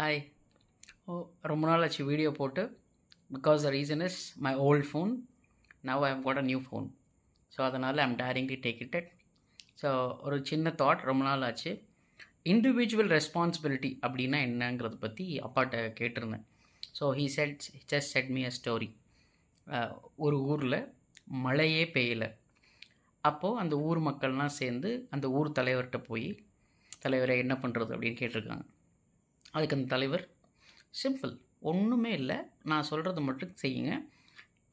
Hi. ரொம்ப நாள் ஆச்சு வீடியோ போட்டு. Because the reason is my old phone. Now I have got a new phone. So அதனால் I'm daring to take it. So ஒரு சின்ன thought, ரொம்ப நாள் ஆச்சு. இண்டிவிஜுவல் ரெஸ்பான்சிபிலிட்டி அப்படின்னா என்னங்கிறத பற்றி அப்பாட்ட கேட்டிருந்தேன். So he set me a story. ஒரு ஊரில் மழையே பெய்யலை. அப்போது அந்த ஊர் மக்கள்லாம் சேர்ந்து அந்த ஊர் தலைவர்கிட்ட போய், தலைவரை என்ன பண்ணுறது அப்படின்னு கேட்டிருக்காங்க. அதுக்கு அந்த தலைவர், சிம்பிள், ஒன்றுமே இல்லை, நான் சொல்கிறத மட்டும் செய்யுங்க,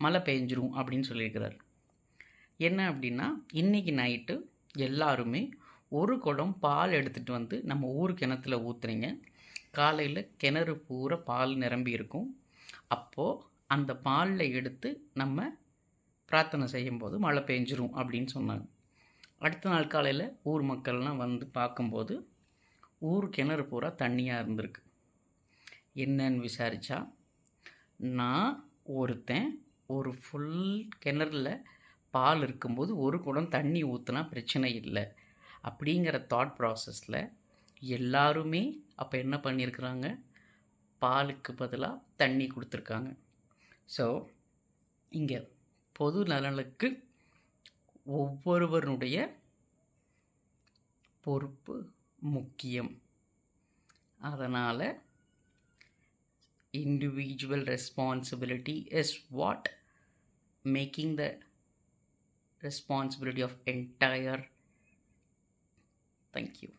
மழை பெஞ்சிரும் அப்படின்னு சொல்லியிருக்கிறார். என்ன அப்படின்னா, இன்றைக்கி நைட்டு எல்லாருமே ஒரு குடம் பால் எடுத்துகிட்டு வந்து நம்ம ஊர் கிணத்துல ஊற்றுறீங்க. காலையில் கிணறு பூரா பால் நிரம்பி இருக்கும். அப்போது அந்த பாலில் எடுத்து நம்ம பிரார்த்தனை செய்யும்போது மழை பெஞ்சிரும் அப்படின்னு சொன்னாங்க. அடுத்த நாள் காலையில் ஊர் மக்கள்லாம் வந்து பார்க்கும்போது ஊர் கிணறு பூரா தண்ணியாக இருந்திருக்கு. என்னன்னு விசாரித்தா, நான் ஒருத்தன் ஒரு ஃபுல் கிணறுல பால் இருக்கும்போது ஒரு குடம் தண்ணி ஊற்றுனா பிரச்சனை இல்லை அப்படிங்கிற தாட் ப்ராசஸில் எல்லாருமே அப்போ என்ன பண்ணியிருக்கிறாங்க, பாலுக்கு பதிலாக தண்ணி கொடுத்துருக்காங்க. ஸோ இங்கே பொது நலனுக்கு ஒவ்வொருவருடைய பொறுப்பு முக்கியம். அதனால் individual responsibility is what making the responsibility of entire. Thank you.